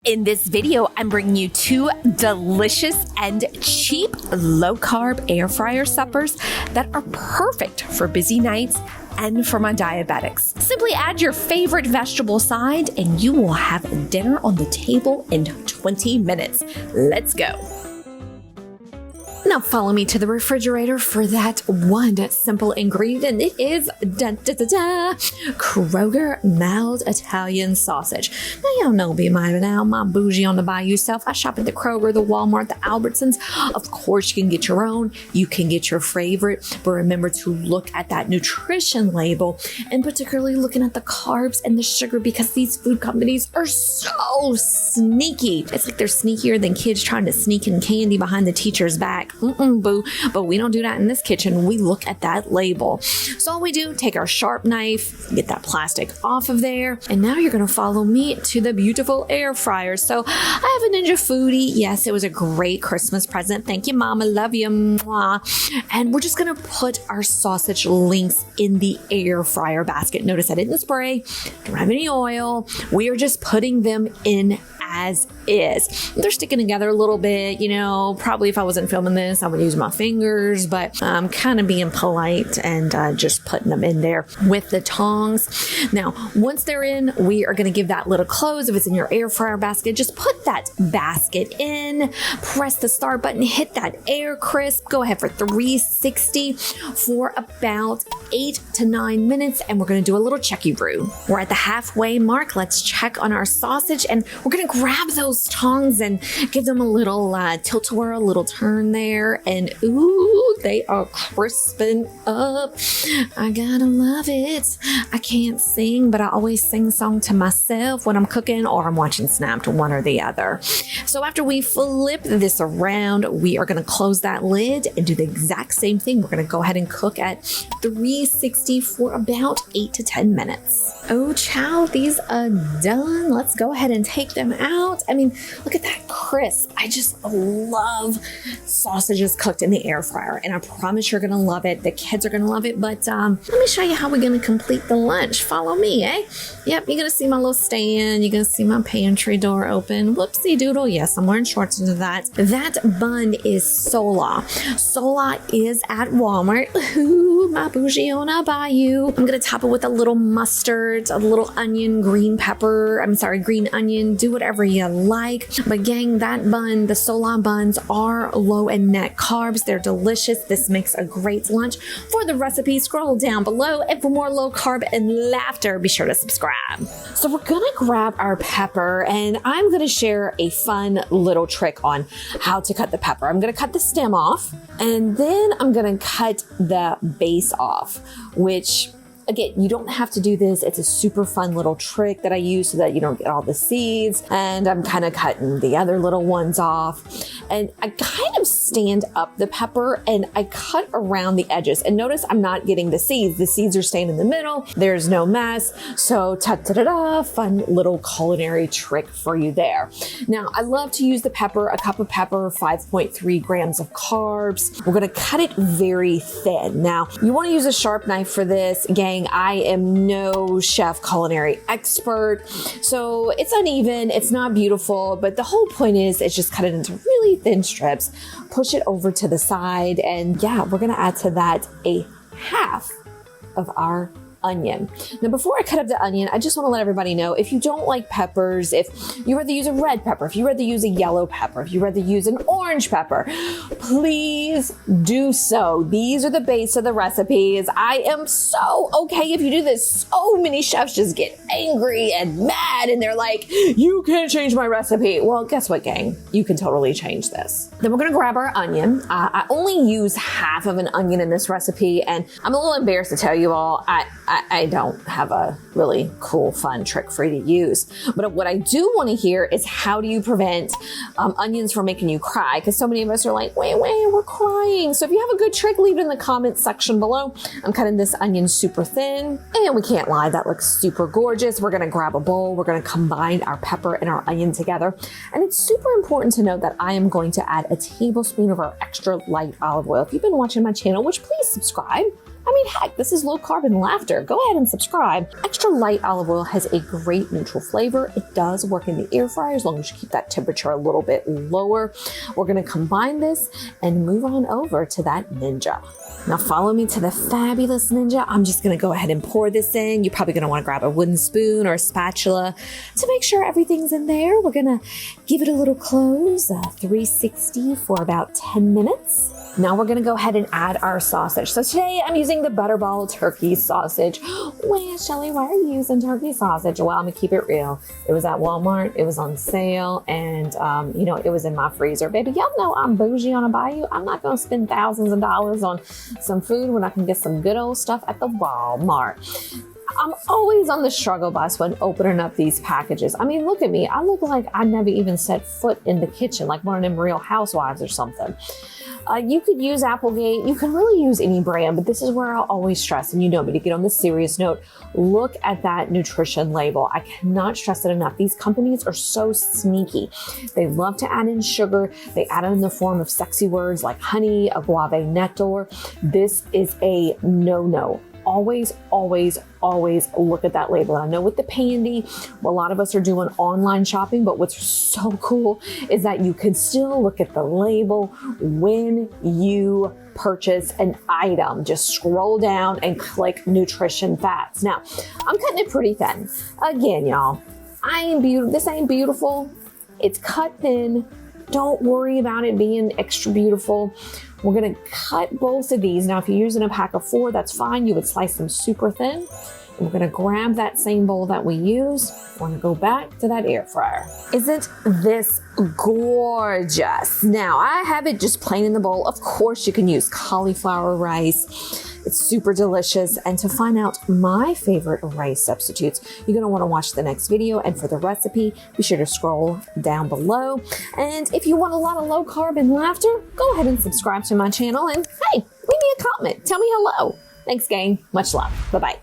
In this video, I'm bringing you two delicious and cheap low-carb air fryer suppers that are perfect for busy nights and for my diabetics. Simply add your favorite vegetable side and you will have dinner on the table in 20 minutes. Let's go. Now follow me to the refrigerator for that one simple ingredient. It is Kroger mild Italian sausage. Now y'all know me by now, my bougie on the bayou self. I shop at the Kroger, the Walmart, the Albertsons. Of course, you can get your own. You can get your favorite, but remember to look at that nutrition label and particularly looking at the carbs and the sugar because these food companies are so sneaky. It's like they're sneakier than kids trying to sneak in candy behind the teacher's back. Boo. But we don't do that in this kitchen. We look at that label. So all we do, take our sharp knife, get that plastic off of there. And now you're going to follow me to the beautiful air fryer. So I have a Ninja Foodie. Yes, it was a great Christmas present. Thank you, Mama. Love you. Mwah. And we're just going to put our sausage links in the air fryer basket. Notice I didn't spray, don't have any oil. We are just putting them in as is. They're sticking together a little bit, probably if I wasn't filming this, I would use my fingers, but I'm kind of being polite and just putting them in there with the tongs. Now, once they're in, we are going to give that little close. If it's in your air fryer basket, just put that basket in, press the start button, hit that air crisp, go ahead for 360 for about 8 to 9 minutes, and we're going to do a little checky brew. We're at the halfway mark. Let's check on our sausage, and we're going to grab those tongs and give them a little tilt-a-whirl, a little turn there, and ooh, they are crisping up. I gotta love it. I can't sing, but I always sing a song to myself when I'm cooking or I'm watching Snapped, one or the other. So after we flip this around, we are going to close that lid and do the exact same thing. We're going to go ahead and cook at 360 for about 8 to 10 minutes. Oh, child, these are done. Let's go ahead and take them out. I mean, look at that crisp. I just love sausages cooked in the air fryer, and I promise you're going to love it. The kids are going to love it, but let me show you how we're going to complete the lunch. Follow me, eh? Yep, you're going to see my little stand. You're going to see my pantry door open. Whoopsie doodle. Yes, I'm wearing shorts into that. That bun is Sola. Sola is at Walmart. Ooh, my bougie on a bayou. I'm going to top it with a little mustard, a little onion, green onion, do whatever you like. But gang, that bun, the Sola buns are low in net carbs. They're delicious. This makes a great lunch. For the recipe, scroll down below. And for more low carb and laughter, be sure to subscribe. So we're gonna grab our pepper, and I'm gonna share a fun little trick on how to cut the pepper. I'm gonna cut the stem off, and then I'm gonna cut the base off, which again, you don't have to do this. It's a super fun little trick that I use so that you don't get all the seeds. And I'm kind of cutting the other little ones off. And I kind of stand up the pepper and I cut around the edges. And notice I'm not getting the seeds. The seeds are staying in the middle. There's no mess. So ta-da-da-da, fun little culinary trick for you there. Now, I love to use the pepper, a cup of pepper, 5.3 grams of carbs. We're going to cut it very thin. Now, you want to use a sharp knife for this, gang. I am no chef culinary expert, so it's uneven, it's not beautiful, but the whole point is just cut it into really thin strips, push it over to the side, and yeah, we're gonna add to that a half of our onion. Now, before I cut up the onion, I just want to let everybody know, if you don't like peppers, if you rather use a red pepper, if you rather use a yellow pepper, if you rather use an orange pepper, please do so. These are the base of the recipes. I am so okay if you do this. So many chefs just get angry and mad and they're like, you can't change my recipe. Well, guess what, gang? You can totally change this. Then we're going to grab our onion. I only use half of an onion in this recipe, and I'm a little embarrassed to tell you all, I don't have a really cool, fun trick for you to use. But what I do want to hear is, how do you prevent onions from making you cry? Because so many of us are like, wait, we're crying. So if you have a good trick, leave it in the comments section below. I'm cutting this onion super thin, and we can't lie, that looks super gorgeous. We're going to grab a bowl. We're going to combine our pepper and our onion together. And it's super important to note that I am going to add a tablespoon of our extra light olive oil. If you've been watching my channel, which please subscribe, I mean, heck, this is low carb and laughter. Go ahead and subscribe. Extra light olive oil has a great neutral flavor. It does work in the air fryer as long as you keep that temperature a little bit lower. We're gonna combine this and move on over to that Ninja. Now follow me to the fabulous Ninja. I'm just gonna go ahead and pour this in. You're probably gonna wanna grab a wooden spoon or a spatula to make sure everything's in there. We're gonna give it a little close, 360 for about 10 minutes. Now we're gonna go ahead and add our sausage. So today I'm using the Butterball turkey sausage. Well, Shelly, why are you using turkey sausage? Well, I'm gonna keep it real. It was at Walmart, it was on sale, and it was in my freezer. Baby, y'all know I'm bougie on a bayou. I'm not gonna spend thousands of dollars on some food when I can get some good old stuff at the Walmart. I'm always on the struggle bus when opening up these packages. I mean, look at me. I look like I never even set foot in the kitchen, like one of them Real Housewives or something. You could use Applegate. You can really use any brand, but this is where I'll always stress, and you know me, to get on the serious note, look at that nutrition label. I cannot stress it enough. These companies are so sneaky. They love to add in sugar. They add it in the form of sexy words like honey, agave nectar. This is a no-no. Always, always, always look at that label. And I know with the Pandy, a lot of us are doing online shopping, but what's so cool is that you can still look at the label when you purchase an item. Just scroll down and click nutrition facts. Now, I'm cutting it pretty thin. Again, y'all, this ain't beautiful. It's cut thin. Don't worry about it being extra beautiful. We're gonna cut both of these. Now, if you're using a pack of 4, that's fine. You would slice them super thin. And we're gonna grab that same bowl that we used. We're gonna go back to that air fryer. Isn't this gorgeous? Now, I have it just plain in the bowl. Of course, you can use cauliflower rice. It's super delicious. And to find out my favorite rice substitutes, you're gonna wanna watch the next video. And for the recipe, be sure to scroll down below. And if you want a lot of low carb and laughter, go ahead and subscribe to my channel. And hey, leave me a comment. Tell me hello. Thanks, gang. Much love. Bye-bye.